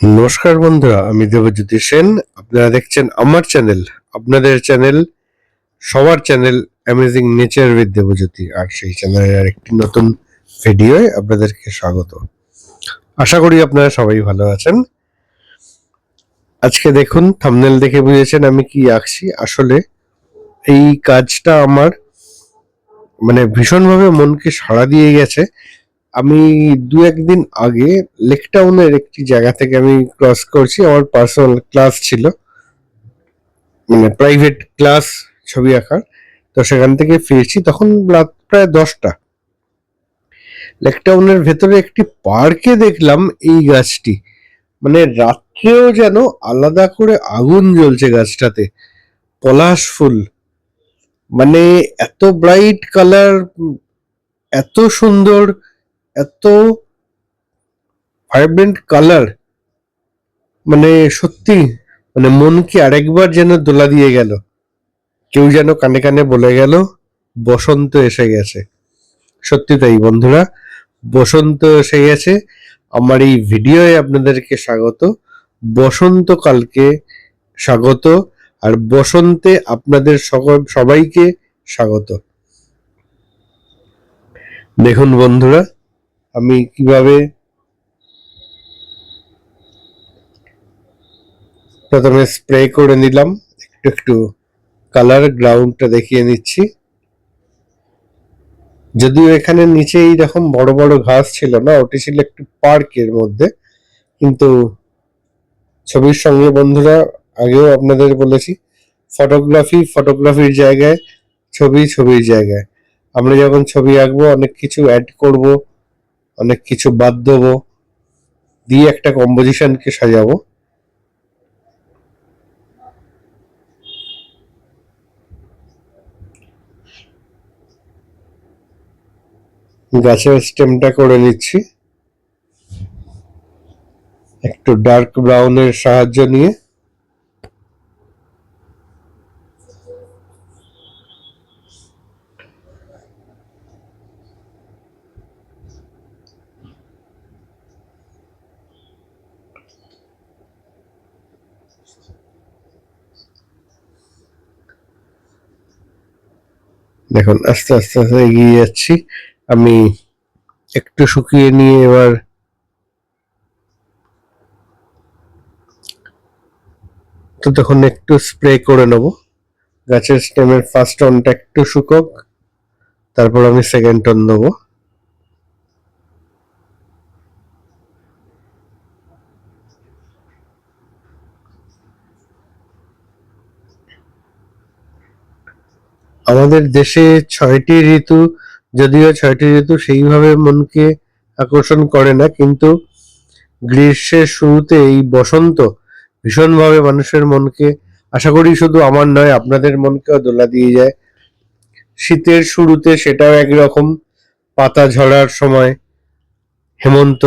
নমস্কার বন্ধুরা, আমি দেবজ্যোতি সেন। আপনারা দেখছেন আমার চ্যানেল, আপনাদের চ্যানেল, সবার channel amazing nature with Debjyoti. আর সেই চ্যানেলের আরেকটি নতুন ভিডিওয় আপনাদেরকে স্বাগত। আশা করি আপনারা সবাই ভালো আছেন। আজকে দেখুন, থাম্বনেল দেখে বুঝেছেন আমি কি আঁকছি। আসলে এই কাজটা আমার ভীষণভাবে মনকে সাড়া দিয়ে গেছে। আমি দু একদিন আগে লেক টাউনের একটি জায়গা থেকে আমি ক্রস করছি। আমার পার্সোনাল ক্লাস ছিল, প্রাইভেট ক্লাস ছবি আঁকার। তো সেখান থেকে ফিরছি, তখন রাত প্রায় 10টা। লেক টাউনের ভেতরে একটি পার্কে দেখলাম এই গাছটি। রাত্রেও যেন আলাদা করে আগুন জ্বলছে গাছটাতে। পলাশ ফুল, এত ব্রাইট কালার, এত সুন্দর, এত ভাইব্রেন্ট কালার, সত্যি মনকে আরেকবার যেন দোলা দিয়ে গেল। কেউ যেন কানে কানে বলে গেল বসন্ত এসে গেছে। সত্যি তাই বন্ধুরা, বসন্ত এসে গেছে। আমার এই ভিডিওয়ে আপনাদেরকে স্বাগত, বসন্তকালকে স্বাগত, আর বসন্তে আপনাদের সবাইকে স্বাগত। দেখুন বন্ধুরা, আমি কিভাবে প্রথমে স্প্রে করে নিলাম, একটু একটু কালার গ্রাউন্ডটা দেখিয়ে নিচ্ছি। যদিও এখানে নিচে এইরকম বড় বড় ঘাস ছিল না, ওটি ছিল একটু পার্কের মধ্যে। কিন্তু ছবির সঙ্গে বন্ধুরা, আগেও আপনাদের বলেছি, ফটোগ্রাফির জায়গায় ছবির জায়গায়। আমরা যখন ছবি আঁকবো অনেক কিছু অ্যাড করব, অনেক কিছু বাদ দেবো, দিয়ে একটা কম্পোজিশনকে সাজাবো। গাছের স্টেমটা করে নিচ্ছি একটু ডার্ক ব্রাউনের সাহায্য নিয়ে। দেখুন, আস্তে আস্তে আস্তে এগিয়ে যাচ্ছি। আমি একটু শুকিয়ে নিয়ে এবার তো তখন একটু স্প্রে করে নেব। গাছের স্টেমের ফার্স্ট টনটা একটু শুকোক, তারপর আমি সেকেন্ড টন দেবো। আমাদের দেশে 6টি ঋতু, যদিও 6টি ঋতু সেইভাবে মনকে আকর্ষণ করে না, কিন্তু গ্রীষ্মের শুরুতে এই বসন্ত ভীষণভাবে মানুষের মনকে, আশা করি শুধু আমার নয় আপনাদের মনকেও দোলা দিয়ে যায়। শীতের শুরুতে সেটাও একরকম, পাতা ঝরার সময় হেমন্ত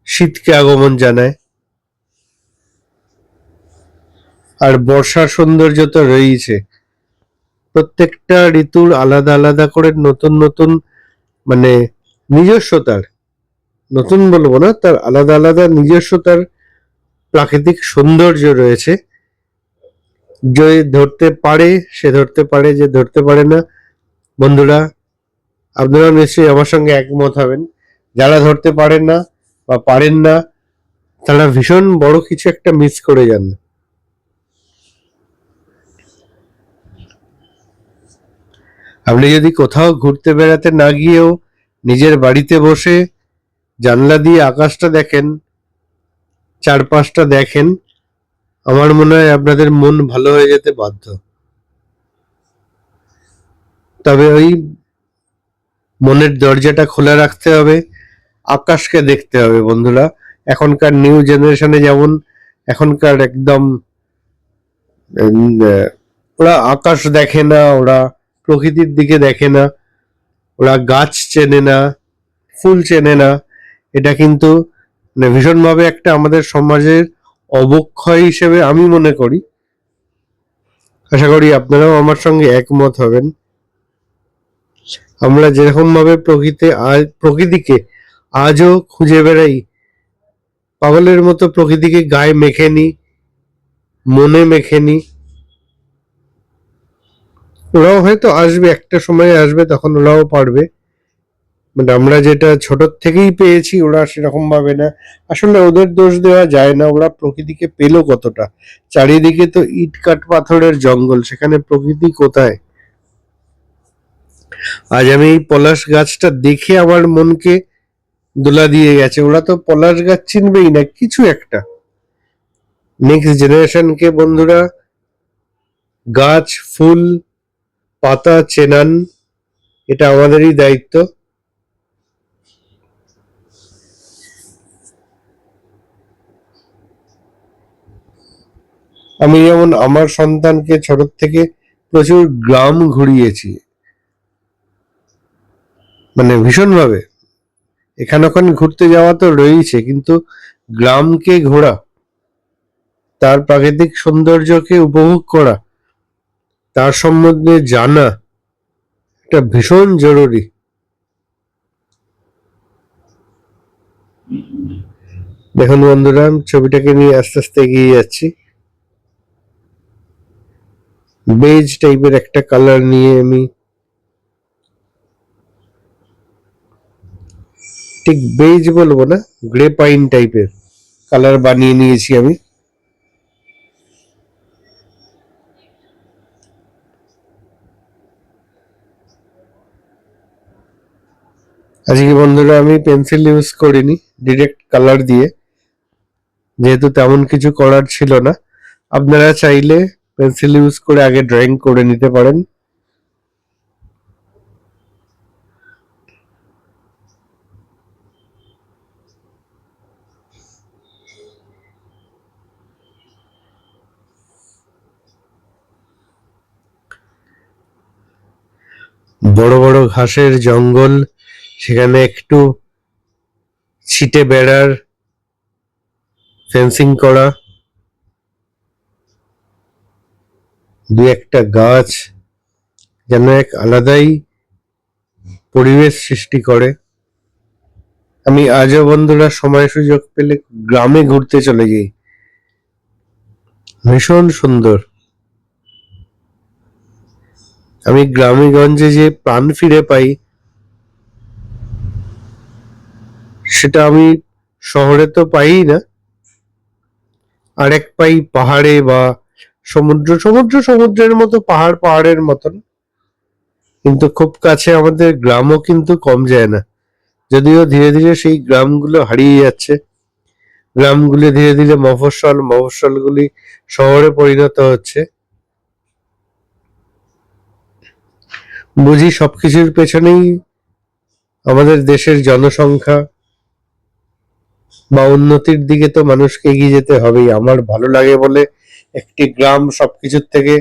শীতকে আগমন জানায়। আর বর্ষার সৌন্দর্য তো রয়েছে। প্রত্যেকটা ঋতুর আলাদা আলাদা করে নতুন নতুন, মানে নিজস্বতার, নতুন বলবো না, তার আলাদা আলাদা নিজস্বতার প্রাকৃতিক সৌন্দর্য রয়েছে। যে ধরতে পারে সে ধরতে পারে, যে ধরতে পারে না, বন্ধুরা আপনারা নিশ্চয়ই আমার সঙ্গে একমত হবেন, যারা ধরতে পারেন না বা পারেন না তারা ভীষণ বড় কিছু একটা মিস করে যান। আপনি যদি কোথাও ঘুরতে বেড়াতে না গিয়েও নিজের বাড়িতে বসে জানলা দিয়ে আকাশটা দেখেন, চারপাশটা দেখেন, আমার মনে হয় আপনাদের মন ভালো হয়ে যেতে বাধ্য। তবে ওই মনের দরজাটা খোলা রাখতে হবে, আকাশকে দেখতে হবে বন্ধুরা। এখনকার নিউ জেনারেশনে যেমন এখনকার একদম ওরা আকাশ দেখে না, ওরা প্রকৃতির দিকে দেখে না, ওরা গাছ চেনে না, ফুল চেনে না। এটা কিন্তু ভীষণভাবে একটা আমাদের সমাজের অবক্ষয় হিসেবে আমি মনে করি। আশা করি আপনারাও আমার সঙ্গে একমত হবেন। আমরা যেরকম ভাবে প্রকৃতিকে আজও খুঁজে বেড়াই, পাগলের মতো প্রকৃতিকে গায়ে মেখে নি, মনে মেখে নি। ওরাও হয়তো আসবে, একটা সময় আসবে, তখন ওরাও পারবে। মানে আমরা যেটা ছোট থেকেই পেয়েছি, ওরা সেরকম ভাবে না। আসলে ওদের দোষ দেওয়া যায় না, ওরা প্রকৃতিকে পেলো কতটা। চারিদিকে তো ইট কাঠ পাথরের জঙ্গল, সেখানে প্রকৃতি কোথায়? আজ আমি এই পলাশ গাছটা দেখে আমার মনকে দোলা দিয়ে গেছে। ওরা তো পলাশ গাছ চিনবেই না, কিছু একটা। নেক্সট জেনারেশনকে বন্ধুরা গাছ, ফুল, পাতা চেনান, এটা আমাদেরই দায়িত্ব। আমি যেমন আমার সন্তানকে ছোট থেকে প্রচুর গ্রাম ঘুরিয়েছি, মানে ভীষণভাবে। এখানে ওখানে ঘুরতে যাওয়া তো রয়েছে, কিন্তু গ্রামকে ঘোরা, তার প্রাকৃতিক সৌন্দর্যকে উপভোগ করা, তার সম্বন্ধে জানা, এটা ভীষণ জরুরি। দেখুন বন্ধুরা, আমি ছবিটাকে নিয়ে আস্তে আস্তে এগিয়ে যাচ্ছি। বেজ টাইপের একটা কালার নিয়ে আমি, ঠিক বেজ বলবো না, গ্রে পাইন টাইপের কালার বানিয়ে নিয়েছি আমি। আজকে বন্ধুরা আমি পেন্সিল ইউজ করিনি, ডিরেক্ট কালার দিয়ে, যেহেতু তেমন কিছু করার ছিল না। আপনারা চাইলে পেন্সিল ইউজ করে আগে ড্রয়িং করে নিতে পারেন। বড় বড় ঘাসের জঙ্গল, সেখানে একটু ছিটে বেড়ার ফেন্সিং করা, দু একটা গাছ যেন এক আলাদাই পরিবেশ সৃষ্টি করে। আমি আজও বন্ধুরা সময় সুযোগ পেলে গ্রামে ঘুরতে চলে যাই, ভীষণ সুন্দর। আমি গ্রামে গঞ্জে যে প্রাণ ফিরে পাই, সেটা আমি শহরে তো পাই না। আরেক পাই পাহাড়ে বা সমুদ্রের মতো, পাহাড় পাহাড়ের মতন। কিন্তু খুব কাছে আমাদের গ্রামও কিন্তু কম যায় না, যদিও ধীরে ধীরে সেই গ্রামগুলো হারিয়ে যাচ্ছে। গ্রামগুলি ধীরে ধীরে মফস্বল, মফস্বলগুলি শহরে পরিণত হচ্ছে। বুঝি সবকিছুর পেছনেই আমাদের দেশের জনসংখ্যা বা উন্নতির দিকে তো মানুষকে এগিয়ে যেতে হবেই। আমার ভালো লাগে বলে একটি গ্রাম সবকিছুর থেকে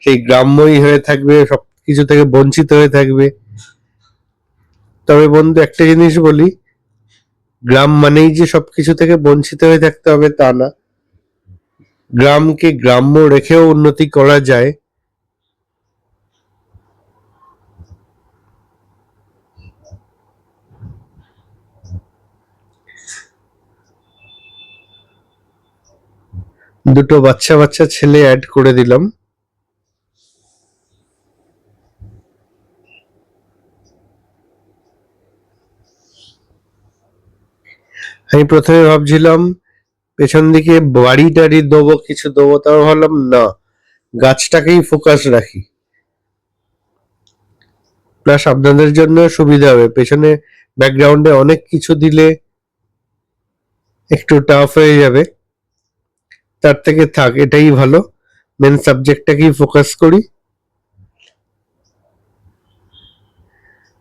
সেই গ্রাম্যই হয়ে থাকবে, সবকিছু থেকে বঞ্চিত হয়ে থাকবে। তবে বন্ধু একটা জিনিস বলি, গ্রাম মানেই যে সবকিছু থেকে বঞ্চিত হয়ে থাকতে হবে তা না। গ্রামকে গ্রাম্য রেখেও উন্নতি করা যায়। দুটো বাচ্চা বাচ্চা ছেলে অ্যাড করে দিলাম। আমি প্রথমে ভাবছিলাম পেছন দিকে বাড়ি টাড়ি দেবো, কিছু দেবো, তাও ভাবলাম না, গাছটাকেই ফোকাস রাখি। প্লাস আপনাদের জন্য সুবিধা হবে, পেছনে ব্যাকগ্রাউন্ডে অনেক কিছু দিলে একটু টাফ হয়ে যাবে। তার থেকে থাক, এটাই ভালো, মেন সাবজেক্টটাকেই ফোকাস করি।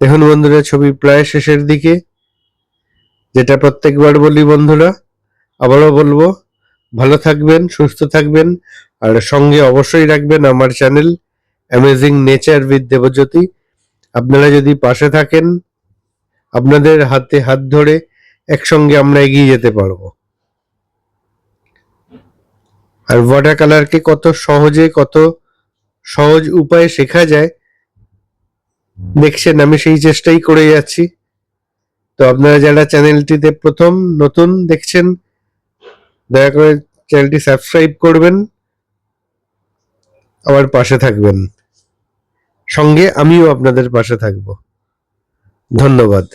দেখুন বন্ধুরা, ছবি প্রায় শেষের দিকে। যেটা প্রত্যেকবার বলি বন্ধুরা, আবারও বলবো, ভালো থাকবেন, সুস্থ থাকবেন, আর সঙ্গে অবশ্যই রাখবেন আমার channel amazing nature with Debjyoti. আপনারা যদি পাশে থাকেন, আপনাদের হাতে হাত ধরে একসঙ্গে আমরা এগিয়ে যেতে পারবো। আর ওয়াটার কালারকে কত সহজে, কত সহজ উপায়ে শেখা যায় দেখছেন, আমি সেই চেষ্টাই করে যাচ্ছি। তো আপনারা যারা চ্যানেলটিতে প্রথম নতুন দেখছেন, দয়া করে চ্যানেলটি সাবস্ক্রাইব করবেন, আমার পাশে থাকবেন, সঙ্গে আমিও আপনাদের পাশে থাকব। ধন্যবাদ।